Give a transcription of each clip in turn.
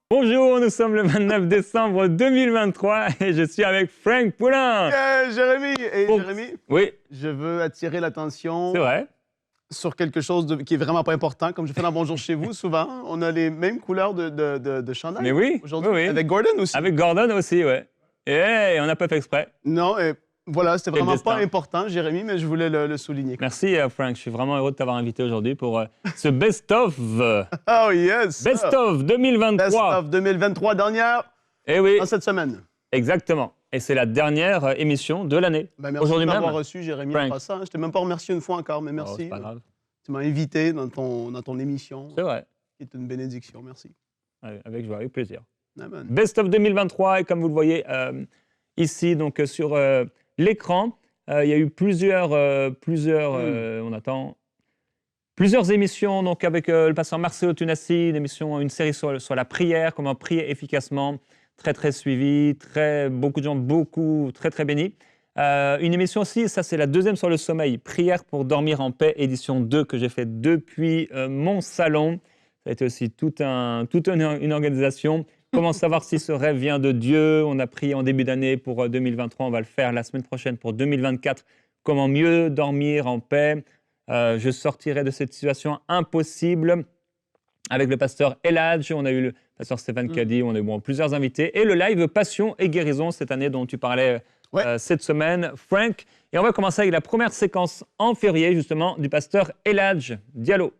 Bonjour, nous sommes le 29 décembre 2023 et je suis avec Frank Poulin. Jérémy, Bon, Jérémy, Oui, je veux attirer l'attention c'est vrai. sur quelque chose qui est vraiment pas important. Comme je fais dans Bonjour chez vous, souvent, on a les mêmes couleurs de chandail Mais oui, aujourd'hui. oui, oui. Avec Gordon aussi. Avec Gordon aussi, ouais. Et on n'a pas fait exprès. Non, voilà, c'était Quel vraiment pas destin. important, Jérémy, mais je voulais le souligner. Merci Frank, je suis vraiment heureux de t'avoir invité aujourd'hui pour ce best-of. Oh yes! Best-of 2023. Best of 2023, dernière Eh oui, dans cette semaine. exactement. Et c'est la dernière émission de l'année. Ben, merci de Aujourd'hui même. m'avoir reçu, Jérémy, en Frank. passant. Je t'ai même pas remercié une fois encore, mais Oh, merci. c'est pas grave. Tu m'as invité dans ton émission, C'est vrai. qui est une bénédiction. Merci. Avec joie, avec plaisir. Amen. Best of 2023, et comme vous le voyez ici, donc sur l'écran, il y a eu plusieurs émissions, donc avec le pasteur Marcelo Tunassi, une série sur la prière, comment prier efficacement, très très suivie, beaucoup de gens, très bénis. Une émission aussi, ça c'est la deuxième sur le sommeil, Prière pour dormir en paix, édition 2, que j'ai fait depuis mon salon. Ça a été aussi toute une organisation. Comment savoir si ce rêve vient de Dieu? On a prié en début d'année pour 2023, on va le faire la semaine prochaine pour 2024. Comment mieux dormir en paix? Je sortirai de cette situation impossible avec le pasteur Eladj. On a eu le pasteur Stéphane Caddy, on a eu plusieurs invités. Et le live Passion et Guérison cette année dont tu parlais cette semaine, Frank. Et on va commencer avec la première séquence en février, justement, du pasteur Eladj Diallo.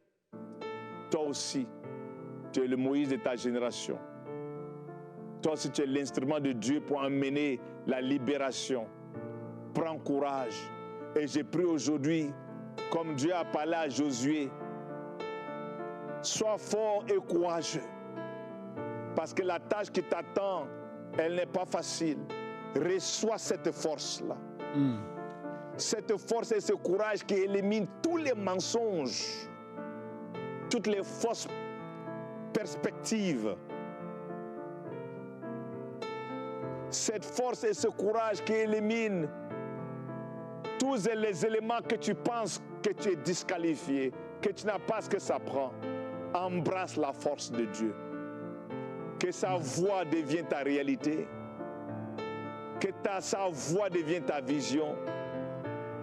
Toi aussi, tu es le Moïse de ta génération. Toi aussi, tu es l'instrument de Dieu pour emmener la libération. Prends courage. Et j'ai pris aujourd'hui, comme Dieu a parlé à Josué, sois fort et courageux. Parce que la tâche qui t'attend, elle n'est pas facile. Reçois cette force-là. Cette force et ce courage qui élimine tous les mensonges, toutes les fausses perspectives. Cette force et ce courage qui élimine tous les éléments que tu penses que tu es disqualifié, que tu n'as pas ce que ça prend. Embrasse la force de Dieu. Que sa voix devienne ta réalité. Que sa voix devienne ta vision.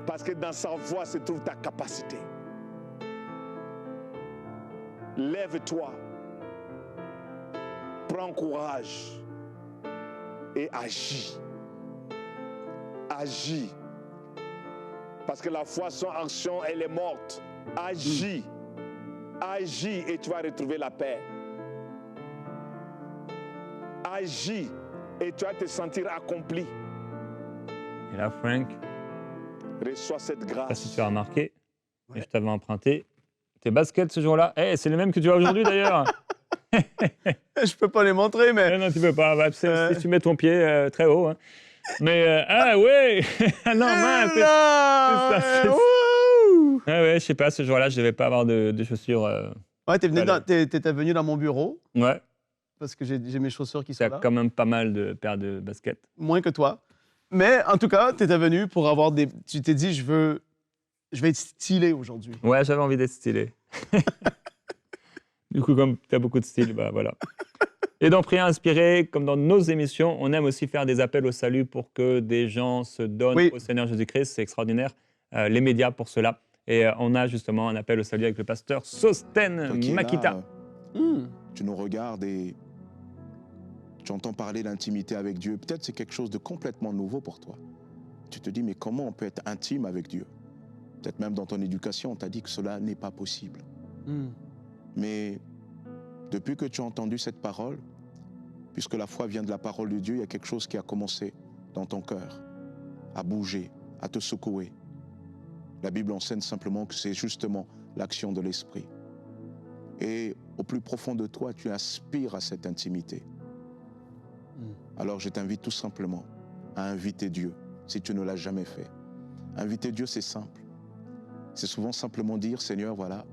Parce que dans sa voix se trouve ta capacité. Lève-toi. Prends courage. Et agis. Agis. Parce que la foi sans action, elle est morte. Agis. Agis et tu vas retrouver la paix. Agis et tu vas te sentir accompli. Et là, Frank, reçois cette je sais pas grâce. si tu as remarqué, mais je t'avais emprunté tes baskets ce jour-là. C'est les mêmes que tu as aujourd'hui d'ailleurs. Je peux pas les montrer, mais... Non, tu peux pas. Si tu mets ton pied très haut. Hein. Mais, ouais non, mince c'est ça. Ah ouais, je sais pas, ce jour-là, je devais pas avoir de chaussures. Ouais, t'étais venu dans mon bureau, Ouais, parce que j'ai mes chaussures qui tu sont as là. quand même pas mal de paires de baskets. Moins que toi. Mais en tout cas, t'étais venu pour avoir des... Tu t'es dit, je vais être stylé aujourd'hui. Ouais, j'avais envie d'être stylé. Du coup, comme tu as beaucoup de style, bah voilà. Et dans Prière inspirée, comme dans nos émissions, on aime aussi faire des appels au salut pour que des gens se donnent au Seigneur Jésus-Christ. C'est extraordinaire. Les médias pour cela. Et on a justement un appel au salut avec le pasteur Sosten Makita. Tu nous regardes et tu entends parler d'intimité avec Dieu. Peut-être c'est quelque chose de complètement nouveau pour toi. Tu te dis, mais comment on peut être intime avec Dieu? Peut-être même dans ton éducation, on t'a dit que cela n'est pas possible. Mais depuis que tu as entendu cette parole, puisque la foi vient de la parole de Dieu, il y a quelque chose qui a commencé dans ton cœur, à bouger, à te secouer. La Bible enseigne simplement que c'est justement l'action de l'Esprit. Et au plus profond de toi, tu aspires à cette intimité. Alors je t'invite tout simplement à inviter Dieu, si tu ne l'as jamais fait. Inviter Dieu, c'est simple. C'est souvent simplement dire, Seigneur, voilà,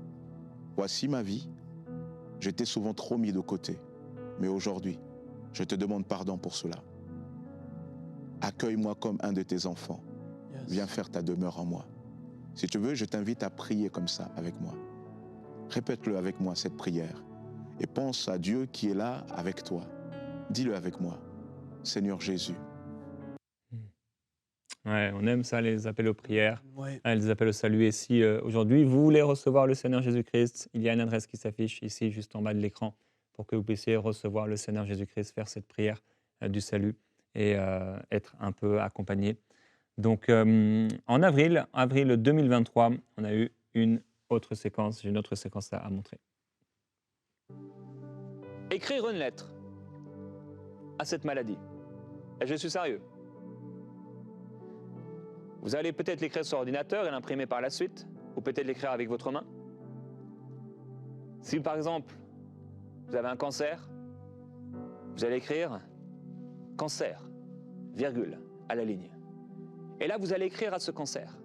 voici ma vie. J'étais souvent trop mis de côté. Mais aujourd'hui, je te demande pardon pour cela. Accueille-moi comme un de tes enfants. Viens faire ta demeure en moi. Si tu veux, je t'invite à prier comme ça avec moi. Répète-le avec moi, cette prière. et pense à Dieu qui est là avec toi. Dis-le avec moi. Seigneur Jésus. Ouais, on aime ça, les appels aux prières, Ouais. les appels au salut. Et si aujourd'hui, vous voulez recevoir le Seigneur Jésus-Christ, il y a une adresse qui s'affiche ici, juste en bas de l'écran, pour que vous puissiez recevoir le Seigneur Jésus-Christ, faire cette prière du salut et être un peu accompagné. Donc, en avril 2023, on a eu une autre séquence. J'ai une autre séquence à montrer. Écrire une lettre à cette maladie. Et je suis sérieux. Vous allez peut-être l'écrire sur ordinateur et l'imprimer par la suite, ou peut-être l'écrire avec votre main. Si par exemple, vous avez un cancer, vous allez écrire « cancer », virgule, à la ligne. Et là, vous allez écrire à ce cancer.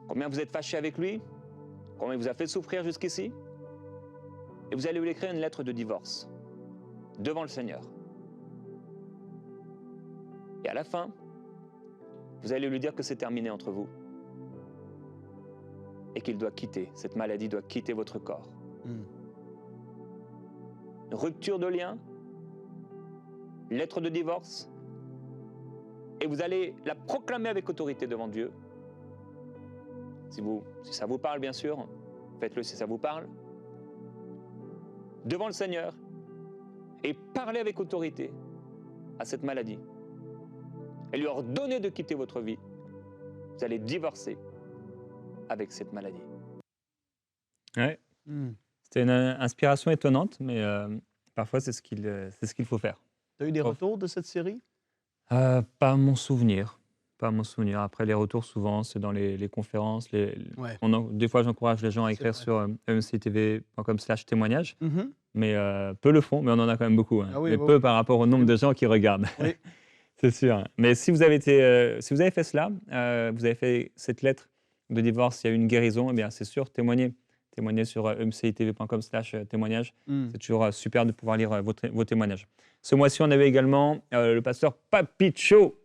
Combien vous êtes fâché avec lui, combien il vous a fait souffrir jusqu'ici, et vous allez lui écrire une lettre de divorce, devant le Seigneur. Et à la fin, vous allez lui dire que c'est terminé entre vous et qu'il doit quitter, cette maladie doit quitter votre corps. Une rupture de lien, lettre de divorce, et vous allez la proclamer avec autorité devant Dieu. Si ça vous parle, bien sûr, faites-le si ça vous parle. Devant le Seigneur, et parlez avec autorité à cette maladie. Et lui ordonner de quitter votre vie. Vous allez divorcer avec cette maladie. Ouais. C'était une inspiration étonnante, mais parfois c'est ce qu'il faut faire. Tu as eu des retours de cette série? Pas à mon souvenir. Pas à mon souvenir. Après, les retours, souvent, c'est dans les conférences. Ouais. Des fois, j'encourage les gens à C'est écrire vrai. sur emctv.com/témoignage. Mais peu le font, mais on en a quand même beaucoup. Hein. Ah oui, mais oui, peu oui. par rapport au nombre de gens qui regardent. Oui. C'est sûr. Mais si vous avez fait cela, vous avez fait cette lettre de divorce, il y a eu une guérison, eh bien c'est sûr, témoignez sur emcitv.com/témoignage. C'est toujours super de pouvoir lire vos témoignages. Ce mois-ci, on avait également le pasteur Papicho.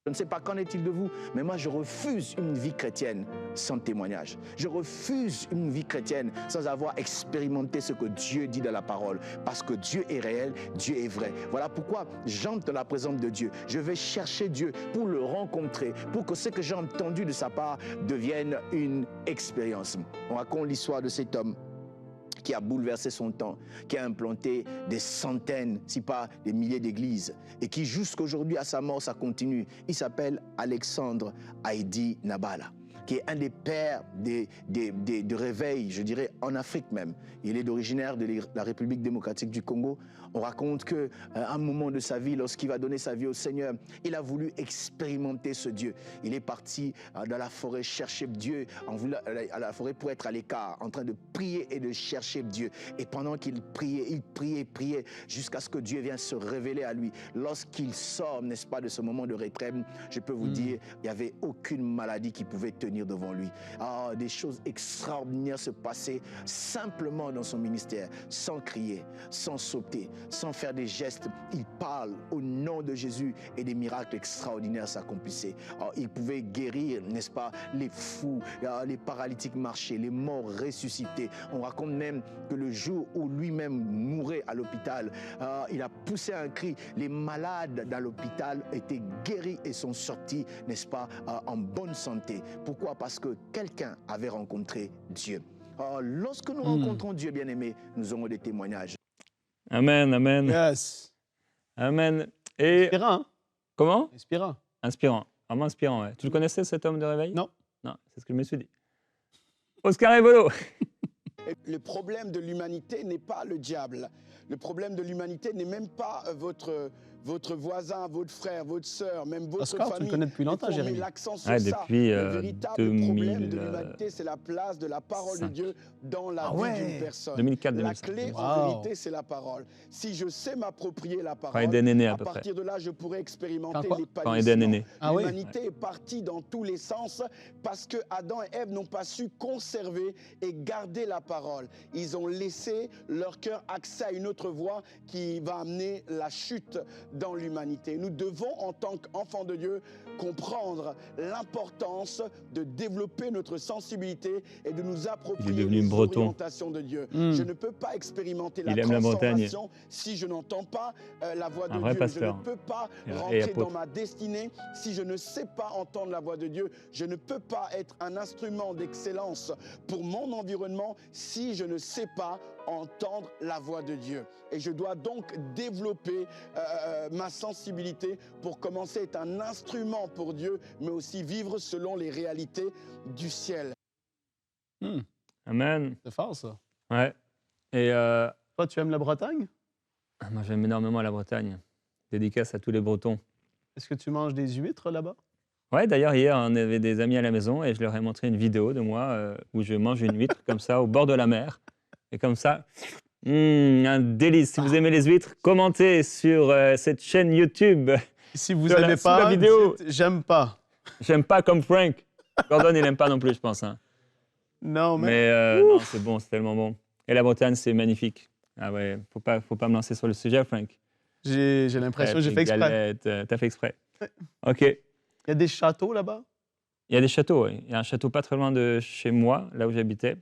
Je ne sais pas qu'en est-il de vous, mais moi je refuse une vie chrétienne sans témoignage. Je refuse une vie chrétienne sans avoir expérimenté ce que Dieu dit dans la parole. Parce que Dieu est réel, Dieu est vrai. Voilà pourquoi j'entre dans la présence de Dieu. Je vais chercher Dieu pour le rencontrer, pour que ce que j'ai entendu de sa part devienne une expérience. On raconte l'histoire de cet homme qui a bouleversé son temps, qui a implanté des centaines, si pas des milliers d'églises, et qui jusqu'aujourd'hui, à sa mort, ça continue. Il s'appelle Alexandre Haïdi Nabala, qui est un des pères de réveil, je dirais, en Afrique même. Il est originaire de la République démocratique du Congo. On raconte qu'à un moment de sa vie, lorsqu'il va donner sa vie au Seigneur, il a voulu expérimenter ce Dieu. Il est parti dans la forêt chercher Dieu, à la forêt pour être à l'écart, en train de prier et de chercher Dieu. Et pendant qu'il priait, jusqu'à ce que Dieu vienne se révéler à lui. Lorsqu'il sort, n'est-ce pas, de ce moment de retraite, je peux vous dire, il n'y avait aucune maladie qui pouvait tenir devant lui. Des choses extraordinaires se passaient simplement dans son ministère, sans crier, sans sauter, sans faire des gestes. Il parle au nom de Jésus et des miracles extraordinaires s'accomplissaient. Il pouvait guérir, n'est-ce pas, les fous, les paralytiques marchaient, les morts ressuscités. On raconte même que le jour où lui-même mourait à l'hôpital, il a poussé un cri. Les malades dans l'hôpital étaient guéris et sont sortis, n'est-ce pas, en bonne santé. Pourquoi? Parce que quelqu'un avait rencontré Dieu. Lorsque nous rencontrons Dieu, bien-aimé, nous aurons des témoignages. Amen, amen. Yes. Amen. Et Inspirant, hein? comment? Inspirant. Inspirant. Vraiment inspirant, ouais. Tu le connaissais, cet homme de réveil? Non. Non, c'est ce que je me suis dit. Oscar Evolo. Le problème de l'humanité n'est pas le diable. Le problème de l'humanité n'est même pas votre voisin, votre frère, votre sœur, même votre Oscar, famille. tu le connais depuis longtemps, Il faut Jérémy. mettre l'accent sur Ouais, ça. depuis, Le véritable problème de 2005. l'humanité, c'est la place de la parole de Dieu dans la vie d'une personne. 2004, La 2005. clé, en Wow. vérité, c'est la parole. Si je sais m'approprier la Quand parole, Eden est né, à à peu près. partir de là, je pourrais expérimenter Quand quoi? Quand Eden est né. Ah oui. L'humanité est partie dans tous les sens parce que Adam et Ève n'ont pas su conserver et garder la parole. Ils ont laissé leur cœur accès à une autre voie qui va amener la chute dans l'humanité. Nous devons, en tant qu'enfants de Dieu, comprendre l'importance de développer notre sensibilité et de nous Il est approprier devenu les breton. orientations de Dieu. Mm. Je ne peux pas expérimenter la Il aime la Bretagne. transformation si je n'entends pas la voix de Un vrai Dieu. pasteur. Je ne peux pas Et rentrer apôtre. dans ma destinée si je ne sais pas entendre la voix de Dieu. Je ne peux pas être un instrument d'excellence pour mon environnement si je ne sais pas entendre la voix de Dieu. Et je dois donc développer ma sensibilité pour commencer à être un instrument pour Dieu, mais aussi vivre selon les réalités du ciel. Amen. C'est fort, ça. Ouais. Et Toi, tu aimes la Bretagne? moi, j'aime énormément la Bretagne. Dédicace à tous les Bretons. Est-ce que tu manges des huîtres là-bas? Ouais, d'ailleurs, hier, on avait des amis à la maison et je leur ai montré une vidéo de moi où je mange une huître comme ça, au bord de la mer. Et comme ça, un délice. Si vous aimez les huîtres, commentez sur cette chaîne YouTube. Si vous Sur la- n'aimez sous la pas, vidéo. dites, j'aime pas. J'aime pas comme Frank. Gordon, il aime pas non plus, je pense. Hein. Non, mais... Mais non, c'est bon, c'est tellement bon. Et la Bretagne, c'est magnifique. Ah ouais, faut pas me lancer sur le sujet, Frank. J'ai l'impression que j'ai fait exprès. T'as fait exprès. Ouais. Ok. Il y a des châteaux là-bas? Il y a des châteaux, oui. Il y a un château pas très loin de chez moi, là où j'habitais,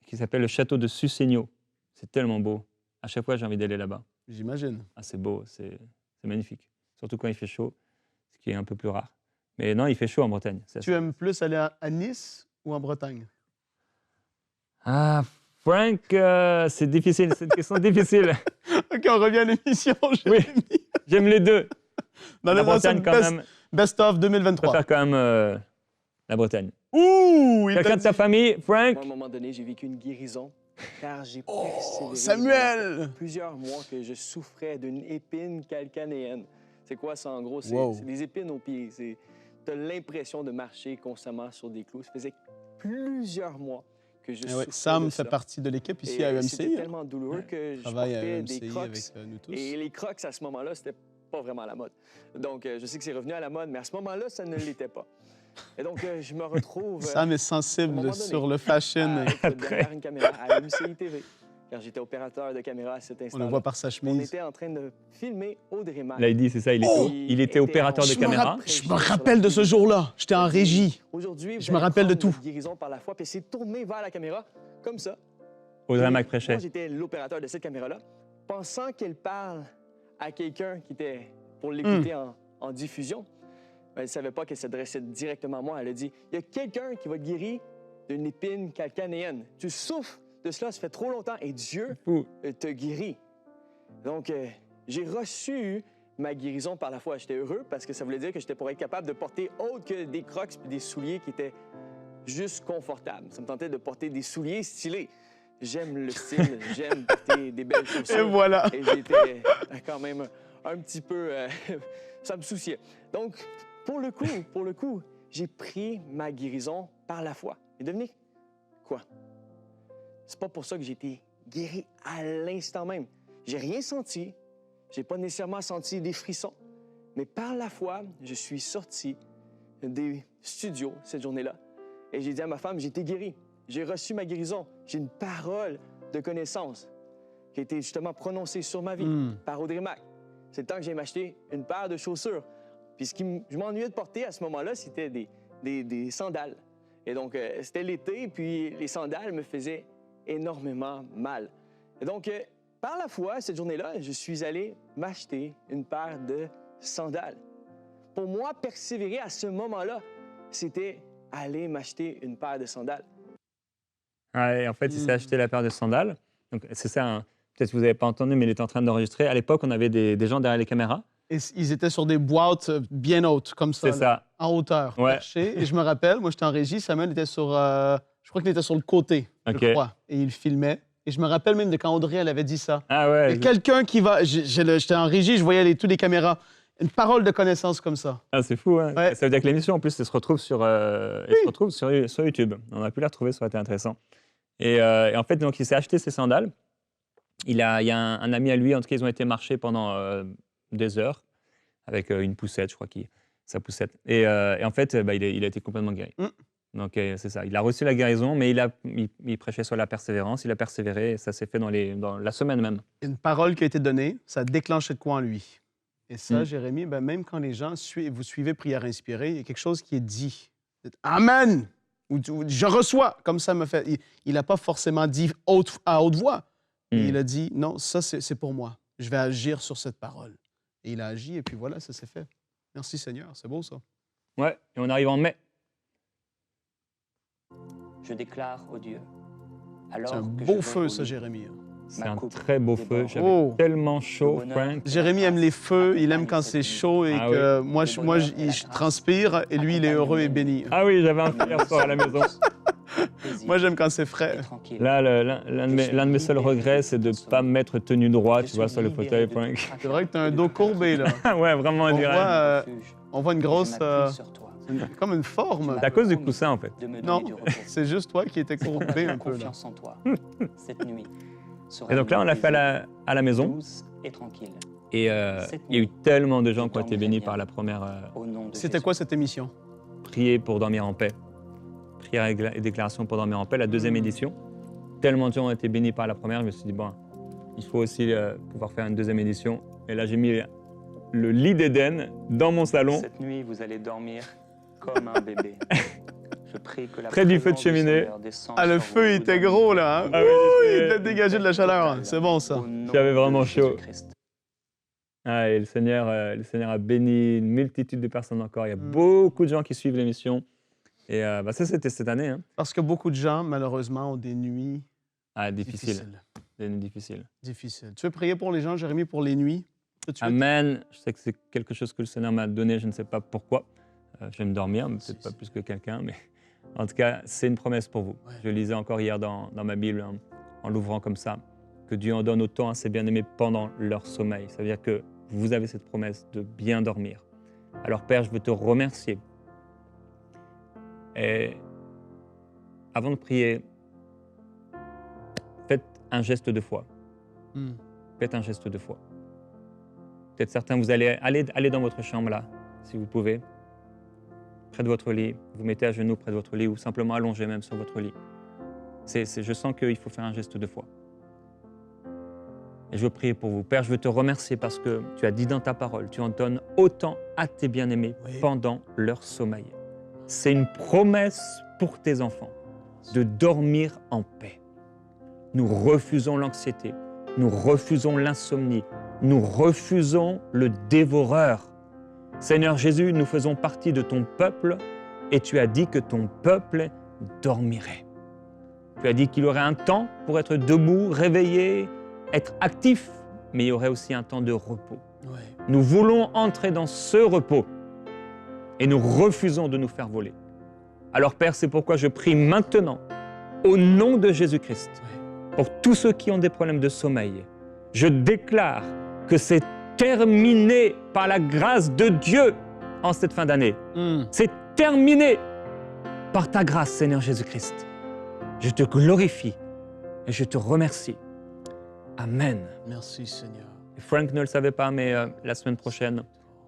qui s'appelle le château de Sucegno. C'est tellement beau. À chaque fois, j'ai envie d'aller là-bas. J'imagine. Ah, c'est beau, c'est magnifique. Surtout quand il fait chaud, ce qui est un peu plus rare. Mais non, il fait chaud en Bretagne. Tu aimes plus aller à Nice ou en Bretagne? Ah, Frank, c'est difficile, c'est une question difficile. OK, on revient à l'émission. Oui. J'aime les deux. Dans La les Bretagne, quand même, Best of je 2023. préfère quand même la Bretagne. Ouh! il Quelqu'un t'a de ta dit- famille, Frank? Moi, à un moment donné, j'ai vécu une guérison car j'ai Oh, persévéré. Samuel! Plusieurs mois que je souffrais d'une épine calcanéenne. C'est quoi ça, en gros? C'est Wow. c'est des épines aux pieds. Tu as l'impression de marcher constamment sur des clous. Ça faisait plusieurs mois que je Eh souffrais ouais, Sam de fait ça. partie de l'équipe ici Et à c'était EMCI. tellement douloureux que je Travaille à portais des EMCI crocs. avec nous tous. Et les crocs, à ce moment-là, c'était pas vraiment à la mode. Donc, je sais que c'est revenu à la mode, mais à ce moment-là, ça ne l'était pas. Et donc, je me retrouve... Sam est à un sensible moment donné, sur le fashion. derrière une caméra à MCI TV, car j'étais opérateur de caméra à cet On instant. le voit par sa On chemise. était en train de filmer Audrey Mack. Là, il dit, c'est ça, il était opérateur de Je me caméra. Je me rappelle de ce jour-là. J'étais en régie. Aujourd'hui, Je me rappelle de tout. Guérison par la foi, puis c'est tourné vers la caméra, comme ça. Audrey Et Mack prêchait. Moi, j'étais l'opérateur de cette caméra-là, pensant qu'elle parle à quelqu'un qui était pour l'écouter en diffusion. Elle ne savait pas qu'elle s'adressait directement à moi. Elle a dit, il y a quelqu'un qui va te guérir d'une épine calcanéenne. Tu souffres de cela, ça fait trop longtemps, et Dieu Fou. te guérit. Donc, j'ai reçu ma guérison par la foi. J'étais heureux parce que ça voulait dire que j'étais pour être capable de porter autre que des crocs et des souliers qui étaient juste confortables. Ça me tentait de porter des souliers stylés. J'aime le style, j'aime porter des belles chaussures. Et voilà. Et j'étais quand même un petit peu... ça me souciait. Donc, pour le coup, j'ai pris ma guérison par la foi. Et devinez quoi? C'est pas pour ça que j'ai été guéri à l'instant même. J'ai rien senti. J'ai pas nécessairement senti des frissons. Mais par la foi, je suis sorti des studios cette journée-là. Et j'ai dit à ma femme, j'ai été guéri. J'ai reçu ma guérison. J'ai une parole de connaissance qui a été justement prononcée sur ma vie par Audrey Mack. C'est le temps que j'ai m'acheter une paire de chaussures. Puis je m'ennuyais de porter à ce moment-là, c'était des sandales. Et donc, c'était l'été, puis les sandales me faisaient énormément mal. Et donc, par la foi, cette journée-là, je suis allé m'acheter une paire de sandales. Pour moi, persévérer à ce moment-là, c'était aller m'acheter une paire de sandales. Ouais, en fait, il s'est acheté la paire de sandales. Donc, c'est ça, hein. Peut-être que vous n'avez pas entendu, mais il était en train d'enregistrer. À l'époque, on avait des gens derrière les caméras. Et ils étaient sur des boîtes bien hautes, comme ça. C'est là, ça. en hauteur, Ouais. perché. Et je me rappelle, moi, j'étais en régie. Samuel était sur... je crois qu'il était sur le côté, OK. je crois. Et il filmait. Et je me rappelle même de quand Audrey, elle avait dit ça. Ah ouais. Et quelqu'un qui va... J'étais en régie, je voyais toutes les caméras. Une parole de connaissance comme ça. Ah, c'est fou, hein. Ouais. Ça veut dire que l'émission, en plus, elle se retrouve sur, sur YouTube. On a pu la retrouver, ça aurait été intéressant. Et en fait, donc, il s'est acheté ses sandales. Il y a un ami à lui, en tout cas, ils ont été marcher pendant des heures avec une poussette, je crois, sa poussette. Et en fait, il a été complètement guéri. Donc, c'est ça. Il a reçu la guérison, mais il prêchait sur la persévérance. Il a persévéré et ça s'est fait dans la semaine même. Une parole qui a été donnée, ça a déclenché de quoi en lui? Et ça, Mm. Jérémie, ben, même quand les gens vous suivez Prière inspirée, il y a quelque chose qui est dit. Amen! Ou je reçois, comme ça me fait. Il n'a pas forcément dit à haute voix. Mais il a dit, non, ça, c'est pour moi. Je vais agir sur cette parole. Et il a agi, et puis voilà, ça s'est fait. Merci Seigneur, c'est beau ça. Ouais, et on arrive en mai. Je déclare au Dieu. Alors C'est un que beau je feu, vais au ça, lit, Jérémie. C'est ma un coupe très beau feu. déborde. J'avais Oh. tellement chaud, Le bonheur Frank. et Jérémie la aime les grâce feux, il aime accompagnent quand cette c'est nuit. chaud et Ah que oui. moi, Le je bonheur et la je grâce transpire et lui, il est heureux et béni. Ah oui, j'avais un feu hier soir à la maison. Paisible Moi, j'aime quand c'est frais. et tranquille. Là, l'un de mes seuls regrets, c'est de ne pas me mettre tenue droit, Je tu vois, suis sur le libéré fauteuil, de Frank. toute C'est vrai que tu as un atteinte dos et de courbé, là. Ouais, vraiment, on On dirait. voit, refuge. On voit une Je grosse... m'appuie sur toi. comme une forme. C'est à cause du coussin, en fait. De me Non, donner du repos. c'est juste toi qui étais C'est pourquoi courbé j'ai un peu, là. confiance en toi. Cette nuit sera Et donc là, on une l'a fait nuit à la maison. douce et tranquille. Et il y a eu tellement de gens qui ont été bénis par la première Au nom de C'était Jésus. quoi cette émission? prière pour dormir en paix. Prière et déclaration pour dormir en paix, la deuxième édition. Tellement de gens ont été bénis par la première, je me suis dit, bon, il faut aussi pouvoir faire une deuxième édition. Et là, j'ai mis le lit d'Éden dans mon salon. Cette nuit, vous allez dormir comme un bébé. Je prie que la Près du feu de présence cheminée. Seigneur descende Ah, le sur feu, vous, il vous était donne gros, là. Hein? Ah oui, Ouh, j'ai- il t'a dégagé de la chaleur. C'est bon, ça. au nom J'avais vraiment de chaud. Jésus-Christ. Ah, et le Seigneur a béni une multitude de personnes encore. Il y a beaucoup de gens qui suivent l'émission. Et ça, c'était cette année. Hein. Parce que beaucoup de gens, malheureusement, ont des nuits Ah, difficile. difficiles. Des nuits difficiles. Difficiles. Tu veux prier pour les gens, Jérémie, pour les nuits? Tout de suite? Amen. Je sais que c'est quelque chose que le Seigneur m'a donné, je ne sais pas pourquoi. J'aime dormir, mais peut-être pas plus que quelqu'un, mais en tout cas, c'est une promesse pour vous. Ouais. Je lisais encore hier dans ma Bible, en l'ouvrant comme ça, que Dieu en donne autant à ses bien-aimés pendant leur sommeil. Ça veut dire que vous avez cette promesse de bien dormir. Alors Père, je veux te remercier. Et avant de prier, faites un geste de foi. Hmm. Faites un geste de foi. Peut-être certains, vous allez aller dans votre chambre là, si vous pouvez, près de votre lit. Vous mettez à genoux près de votre lit ou simplement allongé même sur votre lit. Je sens qu'il faut faire un geste de foi. Et je veux prier pour vous. Père, je veux te remercier parce que tu as dit dans ta parole, tu en donnes autant à tes bien-aimés Oui. pendant leur sommeil. C'est une promesse pour tes enfants de dormir en paix. Nous refusons l'anxiété, nous refusons l'insomnie, nous refusons le dévoreur. Seigneur Jésus, nous faisons partie de ton peuple et tu as dit que ton peuple dormirait. Tu as dit qu'il y aurait un temps pour être debout, réveillé, être actif, mais il y aurait aussi un temps de repos. Ouais. Nous voulons entrer dans ce repos et nous refusons de nous faire voler. Alors Père, c'est pourquoi je prie maintenant, au nom de Jésus-Christ, pour tous ceux qui ont des problèmes de sommeil, je déclare que c'est terminé par la grâce de Dieu en cette fin d'année. Hmm. C'est terminé par ta grâce, Seigneur Jésus-Christ. Je te glorifie et je te remercie. Amen. Merci, Seigneur. Frank ne le savait pas, mais la semaine prochaine,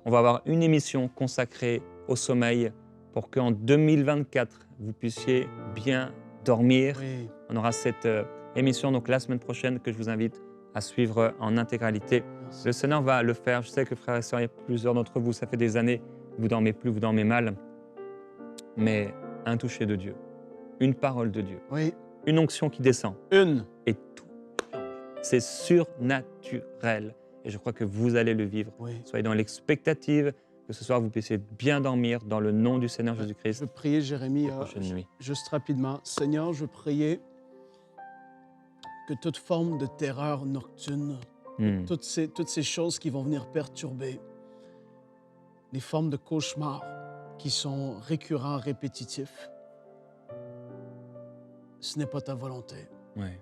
on va avoir une émission consacrée au sommeil pour qu'en 2024, vous puissiez bien dormir. Oui. On aura cette émission donc la semaine prochaine que je vous invite à suivre en intégralité. Merci. Le Seigneur va le faire. Je sais que frères et sœurs, il y a plusieurs d'entre vous, ça fait des années, vous dormez plus, vous dormez mal. Mais un toucher de Dieu, une parole de Dieu, Oui. une onction qui descend Une. et tout change. C'est surnaturel. Et je crois que vous allez le vivre. Oui. Soyez dans l'expectative que ce soir vous puissiez bien dormir dans le nom du Seigneur Je Jésus-Christ. veux prier, Jérémie, La prochaine nuit. juste rapidement. Seigneur, je veux prier que toute forme de terreur nocturne, toutes ces choses qui vont venir perturber, les formes de cauchemars qui sont récurrents, répétitifs, ce n'est pas ta volonté. Ouais.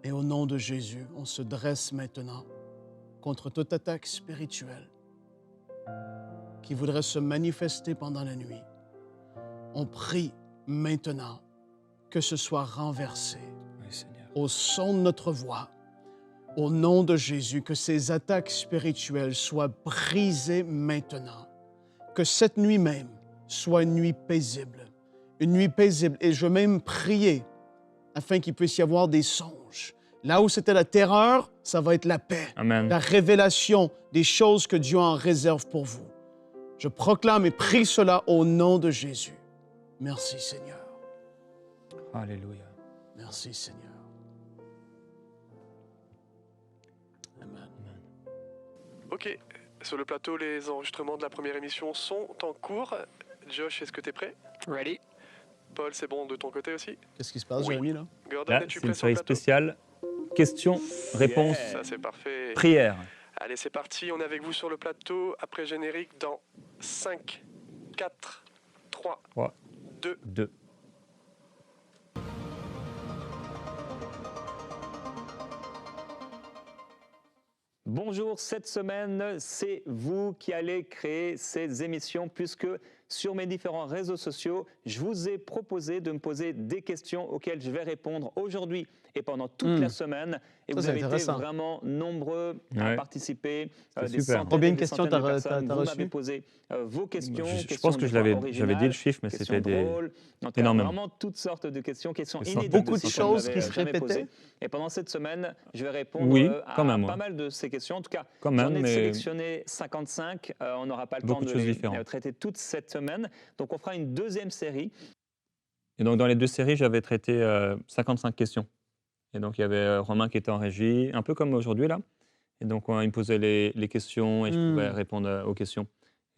Et au nom de Jésus, on se dresse maintenant contre toute attaque spirituelle qui voudrait se manifester pendant la nuit. On prie maintenant que ce soit renversé Oui, Seigneur. au son de notre voix. Au nom de Jésus, que ces attaques spirituelles soient brisées maintenant. Que cette nuit même soit une nuit paisible. Une nuit paisible. Et je veux même prier afin qu'il puisse y avoir des songes, Là où c'était la terreur, ça va être la paix, Amen. la révélation des choses que Dieu en réserve pour vous. Je proclame et prie cela au nom de Jésus. Merci Seigneur. Alléluia. Merci Seigneur. Amen. Ok, sur le plateau, les enregistrements de la première émission sont en cours. Josh, est-ce que tu es prêt? Ready. Paul, c'est bon de ton côté aussi? Qu'est-ce qui se passe, Oui. Jérémy, là? Gordon, Là, es-tu c'est une prêt sur le série plateau? spéciale. Questions, réponses, Ça, c'est parfait. prières. Allez, c'est parti. On est avec vous sur le plateau. Après générique, dans 5, 4, 3, 3, 2. 2. Bonjour, cette semaine, c'est vous qui allez créer ces émissions puisque sur mes différents réseaux sociaux, je vous ai proposé de me poser des questions auxquelles je vais répondre aujourd'hui et pendant toute la semaine. Et Ça, vous c'est avez été intéressant. vraiment nombreux à Ouais. participer. C'est Des super. centaines Combien et de des questions centaines de t'as personnes. t'as Vous reçues? m'avez posé vos questions. Je questions pense que des Oh, fois bah, dit le chiffre, mais questions c'était des... drôles. En tout cas, Énormément. vraiment toutes sortes de questions Mais inédites. beaucoup de que personne choses n'avait qui se jamais répétaient? posées. Et pendant cette semaine, je vais répondre Oui, à quand même, pas ouais. mal de ces questions. En tout cas, Quand j'en même, ai mais- sélectionné 55. On n'aura pas le Beaucoup temps de de choses les différentes. traiter toutes cette semaine. Donc, on fera une deuxième série. Et donc, dans les deux séries, j'avais traité 55 questions. Et donc, il y avait Romain qui était en régie, un peu comme aujourd'hui, là. Et donc, il me posait les questions et je pouvais répondre aux questions.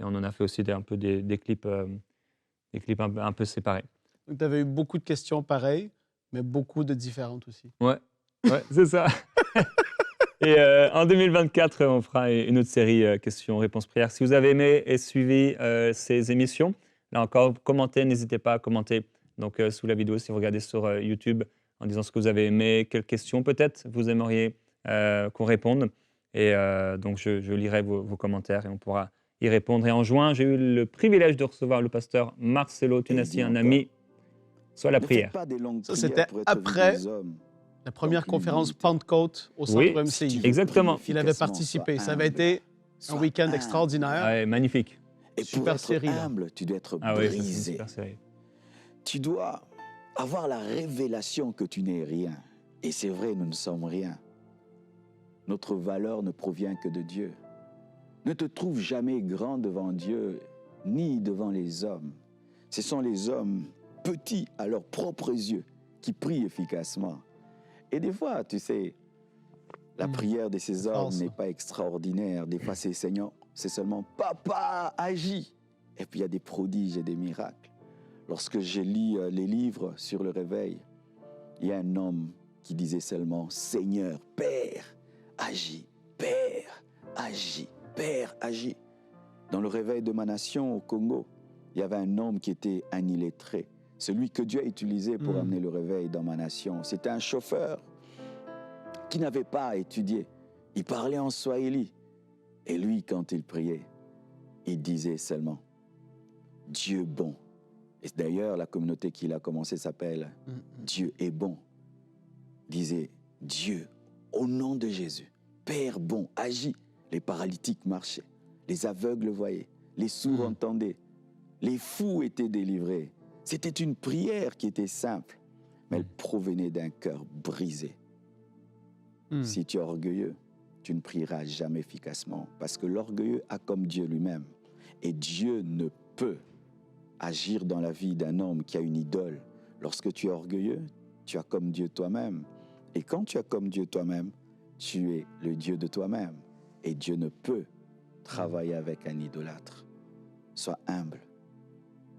Et on en a fait aussi un peu des clips un peu séparés. Donc, tu avais eu beaucoup de questions pareilles, mais beaucoup de différentes aussi. Ouais, c'est ça. Et en 2024, on fera une autre série questions-réponses prières. Si vous avez aimé et suivi ces émissions, là encore, commentez, n'hésitez pas à commenter donc, sous la vidéo si vous regardez sur YouTube en disant ce que vous avez aimé, quelles questions peut-être vous aimeriez qu'on réponde. Et donc, je lirai vos commentaires et on pourra y répondre. Et en juin, j'ai eu le privilège de recevoir le pasteur Marcelo Tunassi, un ami, soit la prière. Ça, c'était après la première conférence Pentecôte au centre Oui, MCI. exactement. Il avait participé. Ça avait été un week-end extraordinaire. Ouais, magnifique. Et pour Super être série, là. humble, tu dois être Ah oui, ça, c'est une brisé. super série. Tu dois avoir la révélation que tu n'es rien. Et c'est vrai, nous ne sommes rien. Notre valeur ne provient que de Dieu. Ne te trouve jamais grand devant Dieu, ni devant les hommes. Ce sont les hommes petits à leurs propres yeux qui prient efficacement. Et des fois, tu sais, la prière de ces hommes n'est pas extraordinaire. Des fois, c'est Seigneur, c'est seulement Papa, agis. Et puis, il y a des prodiges et des miracles. Lorsque je lis les livres sur le réveil, il y a un homme qui disait seulement Seigneur, Père, agis, Père, agis, Père, agis. Dans le réveil de ma nation au Congo, il y avait un homme qui était un illettré, celui que Dieu a utilisé pour amener le réveil dans ma nation. C'était un chauffeur qui n'avait pas étudié. Il parlait en swahili. Et lui, quand il priait, il disait seulement Dieu bon. Et d'ailleurs, la communauté qu'il a commencé s'appelle Dieu est bon. Il disait Dieu, au nom de Jésus, Père bon, agis. Les paralytiques marchaient, les aveugles voyaient, les sourds entendaient, les fous étaient délivrés. C'était une prière qui était simple, mais elle provenait d'un cœur brisé. Si tu es orgueilleux, tu ne prieras jamais efficacement, parce que l'orgueilleux a comme Dieu lui-même. Et Dieu ne peut agir dans la vie d'un homme qui a une idole. Lorsque tu es orgueilleux, tu as comme Dieu toi-même. Et quand tu as comme Dieu toi-même, tu es le Dieu de toi-même. Et Dieu ne peut travailler avec un idolâtre. Sois humble.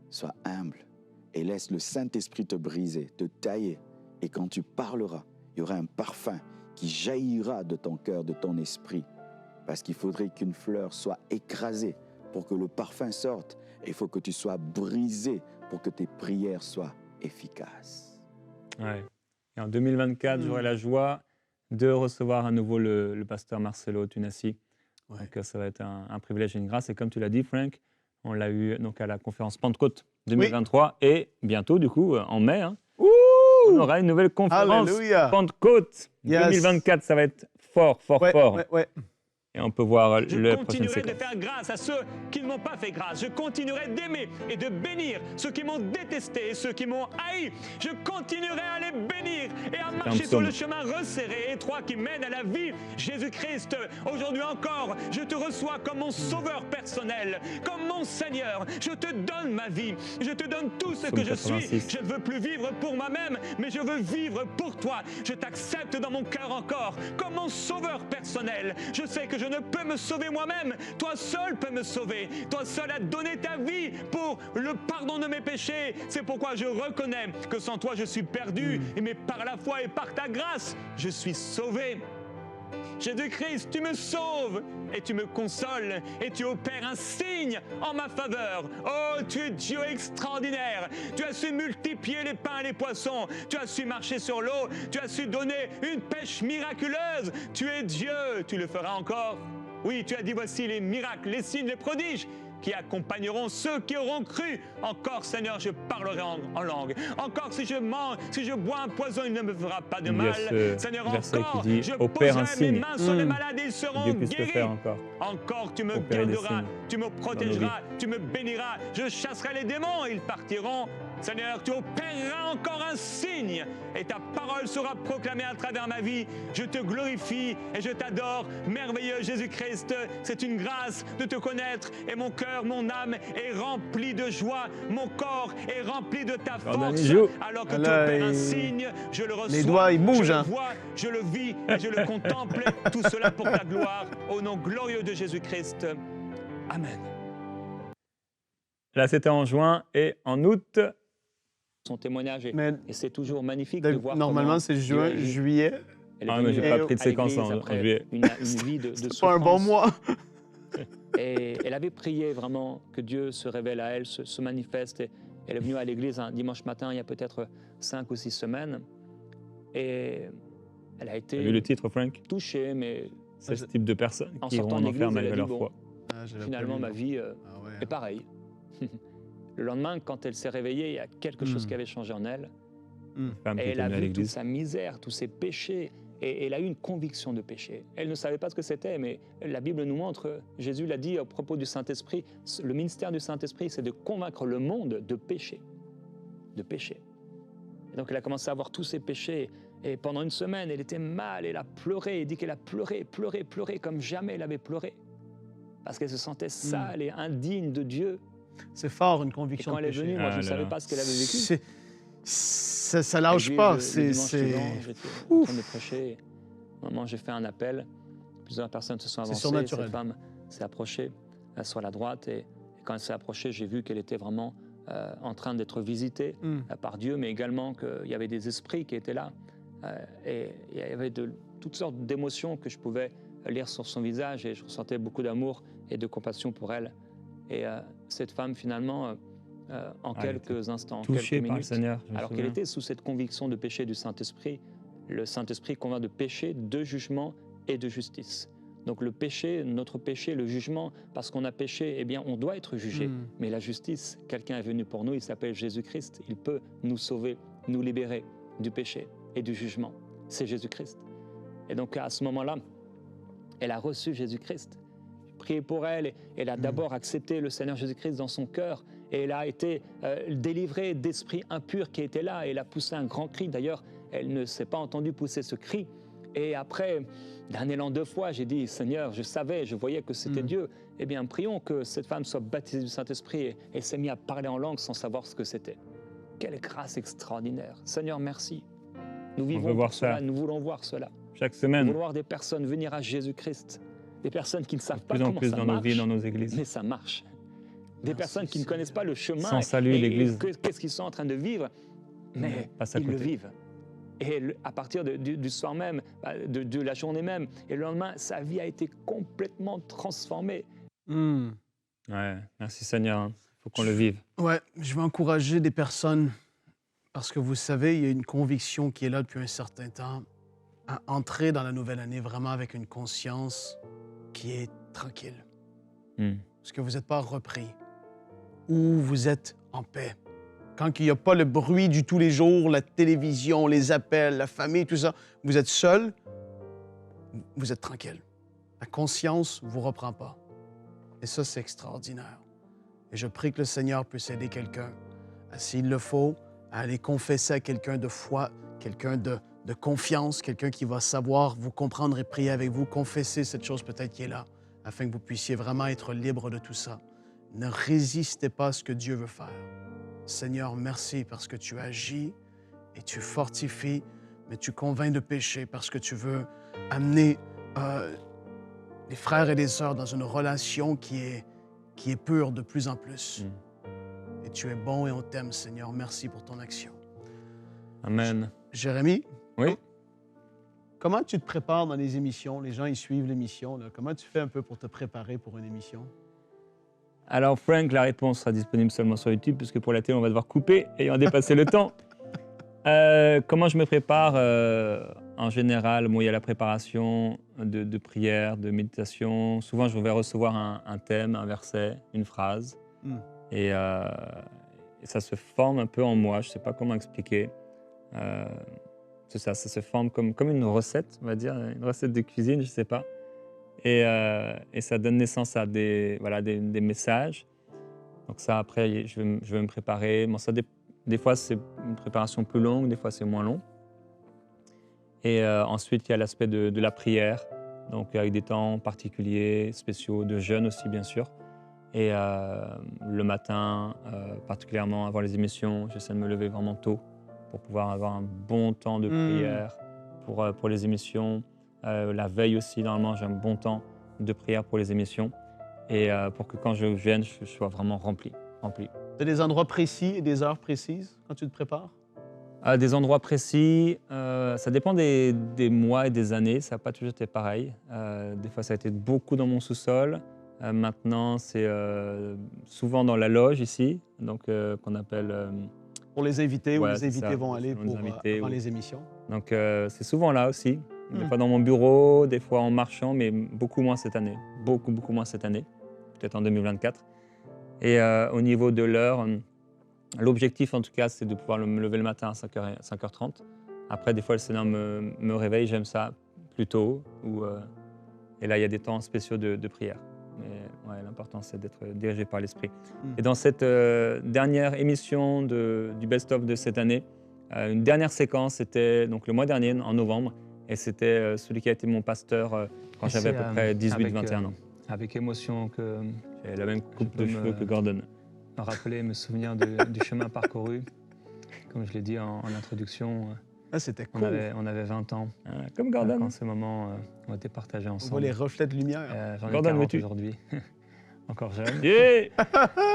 Sois humble. Et laisse le Saint-Esprit te briser, te tailler. Et quand tu parleras, il y aura un parfum qui jaillira de ton cœur, de ton esprit. Parce qu'il faudrait qu'une fleur soit écrasée pour que le parfum sorte. Et il faut que tu sois brisé pour que tes prières soient efficaces. Ouais. Et en 2024, j'aurai la joie de recevoir à nouveau le pasteur Marcelo Tunassi. Donc, ça va être un privilège et une grâce. Et comme tu l'as dit, Frank, on l'a eu donc, à la conférence Pentecôte 2023 et bientôt, du coup, en mai, on aura une nouvelle conférence Alléluia. Pentecôte Yes. 2024. Ça va être fort, fort, fort. Ouais. Et on peut voir Je le prochaine continuerai de séquence. faire grâce à ceux qui ne m'ont pas fait grâce. Je continuerai d'aimer et de bénir ceux qui m'ont détesté et ceux qui m'ont haï. Je continuerai à les bénir et à marcher sur psaume. le chemin resserré et étroit qui mène à la vie. Jésus-Christ, aujourd'hui encore, je te reçois comme mon sauveur personnel, comme mon Seigneur. Je te donne ma vie. Je te donne tout ce Psaume que je suis. 86. Je ne veux plus vivre pour moi-même, mais je veux vivre pour toi. Je t'accepte dans mon cœur encore comme mon sauveur personnel. Je sais que je ne peux me sauver moi-même. Toi seul peux me sauver. Toi seul as donné ta vie pour le pardon de mes péchés. C'est pourquoi je reconnais que sans toi je suis perdu, mais par la foi et par ta grâce, je suis sauvé. Jésus-Christ, tu me sauves et tu me consoles et tu opères un signe en ma faveur. Oh, tu es Dieu extraordinaire. Tu as su multiplier les pains et les poissons. Tu as su marcher sur l'eau. Tu as su donner une pêche miraculeuse. Tu es Dieu. Tu le feras encore. Oui, tu as dit voici les miracles, les signes, les prodiges qui accompagneront ceux qui auront cru. Encore, Seigneur, je parlerai en langue. Encore, si je mange, si je bois un poison, il ne me fera pas de Il y a mal. ce Seigneur, verset encore, qui dit, je opère un poserai mes signe. mains sur les malades et ils seront Dieu puisse le guéris. faire encore. Encore, tu me Opérer des garderas, signes tu me dans nos protégeras, tu me béniras. Je chasserai les démons, ils partiront. Seigneur, tu opéreras encore un signe et ta parole sera proclamée à travers ma vie. Je te glorifie et je t'adore. Merveilleux Jésus-Christ, c'est une grâce de te connaître et mon cœur, mon âme est rempli de joie. Mon corps est rempli de ta force. Alors que tu Là, opères un signe, je le reçois. les doigts, ils bougent, Je hein. le vois, je le vis et je le contemple. Tout cela pour ta gloire. Au nom glorieux de Jésus-Christ. Amen. Là, c'était en juin et en août. Son témoignage Mais et c'est toujours magnifique de voir normalement, comment c'est Dieu juin, agit. juillet. Elle est Ah, mais j'ai venue pas Et- pris de à séquence l'église en après juillet. une vie de C'est pas un bon souffrance. mois. Et elle avait prié vraiment que Dieu se révèle à elle, se manifeste. Et elle est venue à l'église un dimanche matin, il y a peut-être 5 ou 6 semaines. Et elle a Tu as été vu le titre, Frank? touchée, mais C'est ce type de personnes en qui iront sortant en de enfer l'église, elle malgré a leur dit, bon, foi. Ah, j'avais finalement, pas ma lu. vie Ah ouais. est pareille. Le lendemain, quand elle s'est réveillée, il y a quelque chose qui avait changé en elle. Femme qui Et elle était a venue à vu toute l'église. sa misère, tous ses péchés, et elle a eu une conviction de péché. Elle ne savait pas ce que c'était, mais la Bible nous montre, Jésus l'a dit à propos du Saint-Esprit, le ministère du Saint-Esprit, c'est de convaincre le monde de péché. De péché. Et donc elle a commencé à avoir tous ses péchés, et pendant une semaine, elle était mal, elle a pleuré, elle dit qu'elle a pleuré, pleuré, pleuré, comme jamais elle avait pleuré. Parce qu'elle se sentait sale et indigne de Dieu. C'est fort, une Et conviction quand de elle est péché. venue, moi, je Ah ne là savais là. pas ce qu'elle avait vécu. Ça lâche L'église, pas. le C'est. dimanche suivant, j'étais en train de prêcher. À un moment, j'ai fait un appel. Plusieurs personnes se sont C'est avancées. surnaturel. Cette femme s'est approchée sur la droite. Et quand elle s'est approchée, j'ai vu qu'elle était vraiment en train d'être visitée par Dieu, mais également qu'il y avait des esprits qui étaient là. Et il y avait toutes sortes d'émotions que je pouvais lire sur son visage. Et je ressentais beaucoup d'amour et de compassion pour elle. Et cette femme, finalement, en elle quelques instants, en touchée quelques par le minutes, Seigneur, je me alors qu'elle souviens. était sous cette conviction de péché du Saint-Esprit, le Saint-Esprit convainc de péché, de jugement et de justice. Donc le péché, notre péché, le jugement, parce qu'on a péché, eh bien on doit être jugé. Mais la justice, quelqu'un est venu pour nous, il s'appelle Jésus-Christ. Il peut nous sauver, nous libérer du péché et du jugement. C'est Jésus-Christ. Et donc à ce moment-là, elle a reçu Jésus-Christ. J'ai prié pour elle et elle a d'abord accepté le Seigneur Jésus-Christ dans son cœur. Et elle a été délivrée d'esprits impurs qui étaient là. Et elle a poussé un grand cri. D'ailleurs, elle ne s'est pas entendue pousser ce cri. Et après, d'un élan de foi, j'ai dit, Seigneur, je savais, je voyais que c'était Dieu. Eh bien, prions que cette femme soit baptisée du Saint-Esprit. Et elle s'est mise à parler en langue sans savoir ce que c'était. Quelle grâce extraordinaire. Seigneur, merci. Nous vivons voir pour cela, ça. nous voulons voir cela. Chaque Nous semaine, voulons voir des personnes venir à Jésus-Christ. Des personnes qui ne savent de pas plus en comment plus ça dans nos marche, vies, dans nos églises. mais ça marche. Des personnes qui ne connaissent pas le chemin. Sans saluer l'Église. Qu'est-ce qu'ils sont en train de vivre, mais passe à ils le côté. vivent. Et à partir du soir même, de la journée même, et le lendemain, sa vie a été complètement transformée. Ouais, merci Seigneur. Il faut qu'on le vive. Ouais, je veux encourager des personnes parce que vous savez, il y a une conviction qui est là depuis un certain temps à entrer dans la nouvelle année vraiment avec une conscience qui est tranquille. Parce que vous n'êtes pas repris ou vous êtes en paix. Quand il n'y a pas le bruit du tous les jours, la télévision, les appels, la famille, tout ça, vous êtes seul, vous êtes tranquille. La conscience ne vous reprend pas. Et ça, c'est extraordinaire. Et je prie que le Seigneur puisse aider quelqu'un, s'il le faut, à aller confesser à quelqu'un de foi, quelqu'un de confiance, quelqu'un qui va savoir vous comprendre et prier avec vous, confesser cette chose peut-être qui est là, afin que vous puissiez vraiment être libre de tout ça. Ne résistez pas à ce que Dieu veut faire. Seigneur, merci parce que tu agis et tu fortifies, mais tu convaincs de péché parce que tu veux amener les frères et les sœurs dans une relation qui est pure de plus en plus. Et tu es bon et on t'aime, Seigneur. Merci pour ton action. Amen. Jérémy? Oui? Comment tu te prépares dans les émissions? Les gens, ils suivent l'émission. Comment tu fais un peu pour te préparer pour une émission? Alors, Frank, la réponse sera disponible seulement sur YouTube, puisque pour la télé, on va devoir couper, ayant dépassé le temps. Comment je me prépare? En général, il y a la préparation de prière, de méditation. Souvent, je vais recevoir un thème, un verset, une phrase. Et ça se forme un peu en moi. Je ne sais pas comment expliquer. C'est ça se forme comme une recette, on va dire, une recette de cuisine, je ne sais pas. Et ça donne naissance à des messages. Donc ça, après, je vais me préparer. Bon, des fois, c'est une préparation plus longue, des fois, c'est moins long. Et ensuite, il y a l'aspect de la prière, donc avec des temps particuliers, spéciaux, de jeûne aussi, bien sûr. Et le matin, particulièrement avant les émissions, j'essaie de me lever vraiment tôt pour pouvoir avoir un bon temps de prière pour les émissions. La veille aussi, normalement, j'ai un bon temps de prière pour les émissions. Et pour que quand je vienne, je sois vraiment rempli. Tu as des endroits précis et des heures précises quand tu te prépares? Des endroits précis, ça dépend des mois et des années. Ça n'a pas toujours été pareil. Des fois, ça a été beaucoup dans mon sous-sol. Maintenant, c'est souvent dans la loge ici, donc qu'on appelle... Pour les invités, où ouais, les invités ça, vont aller pour, invités, avant les émissions. Donc, c'est souvent là aussi. Des fois dans mon bureau, des fois en marchant, mais beaucoup moins cette année. Beaucoup moins cette année, peut-être en 2024. Et au niveau de l'heure, l'objectif en tout cas, c'est de pouvoir me lever le matin à 5h30. Après, des fois, le Seigneur me réveille, j'aime ça plus tôt. Et là, il y a des temps spéciaux de prière. Mais ouais, l'important, c'est d'être dirigé par l'Esprit. Et dans cette dernière émission du Best-of de cette année, une dernière séquence, c'était donc le mois dernier, en novembre, et c'était celui qui a été mon pasteur quand j'avais à peu près 18-21 ans. Avec émotion que j'avais la même coupe de cheveux que Gordon. Me rappeler, me souvenir du chemin parcouru. Comme je l'ai dit en introduction, c'était cool. On avait 20 ans. Comme Gordon. Quand ces moments ont été partagés ensemble. On voit les reflets de lumière. J'en ai 40 aujourd'hui. Encore jeune. Yeah.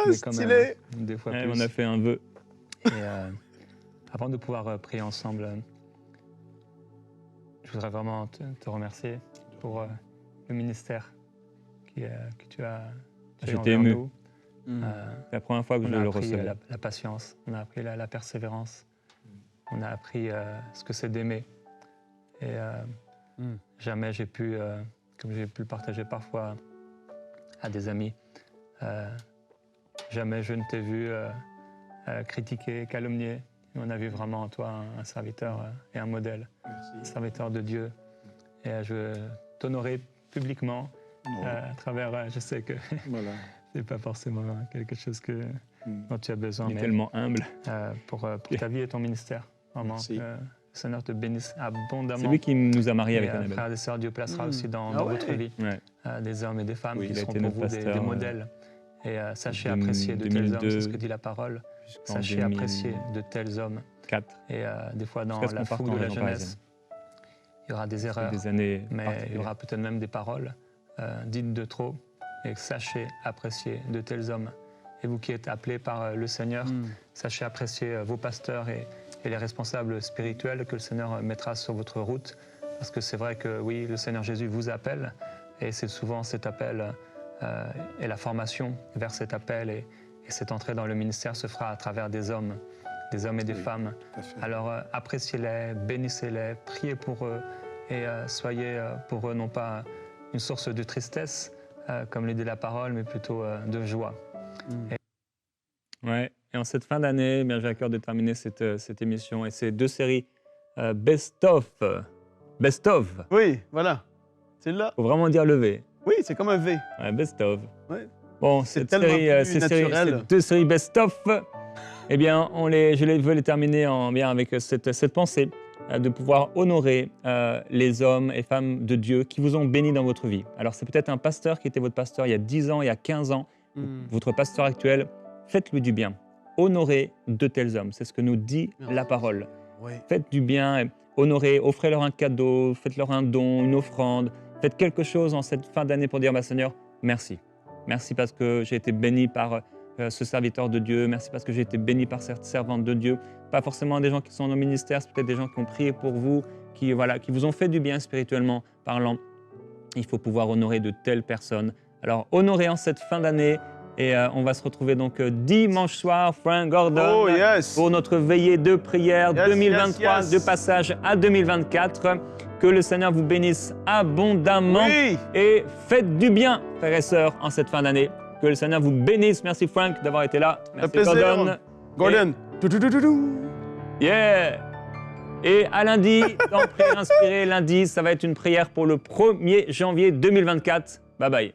Mais quand même, des fois plus. On a fait un vœu. Et avant de pouvoir prier ensemble, je voudrais vraiment te remercier pour le ministère que tu as J'étais ému. Nous. C'est la première fois que je le recevais. La patience, on a appris la persévérance, on a appris ce que c'est d'aimer. Et jamais j'ai pu, comme j'ai pu le partager parfois à des amis, jamais je ne t'ai vu critiquer, calomnier. On a vu vraiment en toi un serviteur et un modèle, un serviteur de Dieu. Et je veux t'honorer publiquement à travers, je sais que c'est pas forcément quelque chose dont tu as besoin. Il est tellement humble. Pour ta vie et ton ministère. Vraiment, que le Seigneur te bénisse abondamment. C'est lui qui nous a mariés avec Annabelle. Frères et sœurs, Dieu placera aussi dans votre vie des hommes et des femmes qui seront pour vous des modèles. Et sachez apprécier de tels hommes, c'est ce que dit la parole. Sachez apprécier de tels hommes. Et des fois, dans la foule de la jeunesse, il y aura des erreurs, mais il y aura peut-être même des paroles dites de trop. Et sachez apprécier de tels hommes. Et vous qui êtes appelés par le Seigneur, sachez apprécier vos pasteurs et les responsables spirituels que le Seigneur mettra sur votre route. Parce que c'est vrai que oui, le Seigneur Jésus vous appelle. Et c'est souvent cet appel et la formation vers cet appel et cette entrée dans le ministère se fera à travers des hommes et des femmes. Alors appréciez-les, bénissez-les, priez pour eux et soyez pour eux non pas une source de tristesse, comme le dit la parole, mais plutôt de joie. Ouais. Et en cette fin d'année, j'ai à cœur de terminer cette émission et ces deux séries Best of. Oui, voilà. C'est là. Faut vraiment dire le V. Oui, c'est comme un V. Ouais, best of. Ouais. Bon, C'est cette tellement série, plus naturel. ces deux séries best of, eh bien, je veux les terminer bien avec cette pensée de pouvoir honorer les hommes et femmes de Dieu qui vous ont béni dans votre vie. Alors, c'est peut-être un pasteur qui était votre pasteur il y a 10 ans, il y a 15 ans, votre pasteur actuel. Faites-lui du bien. Honorez de tels hommes. C'est ce que nous dit la parole. Oui. Faites du bien, honorez, offrez-leur un cadeau, faites-leur un don, une offrande. Faites quelque chose en cette fin d'année pour dire, Seigneur, merci. Merci parce que j'ai été béni par ce serviteur de Dieu. Merci parce que j'ai été béni par cette servante de Dieu. Pas forcément des gens qui sont dans le ministère, c'est peut-être des gens qui ont prié pour vous, qui vous ont fait du bien spirituellement parlant. Il faut pouvoir honorer de telles personnes. Alors, honorez en cette fin d'année. Et on va se retrouver donc dimanche soir, Frank Gordon, pour notre veillée de prière 2023, de passage à 2024. Que le Seigneur vous bénisse abondamment et faites du bien, frères et sœurs, en cette fin d'année. Que le Seigneur vous bénisse. Merci Frank d'avoir été là. Merci Gordon. Gordon. Yeah. Et à lundi, dans Prière Inspirée, lundi, ça va être une prière pour le 1er janvier 2024. Bye bye.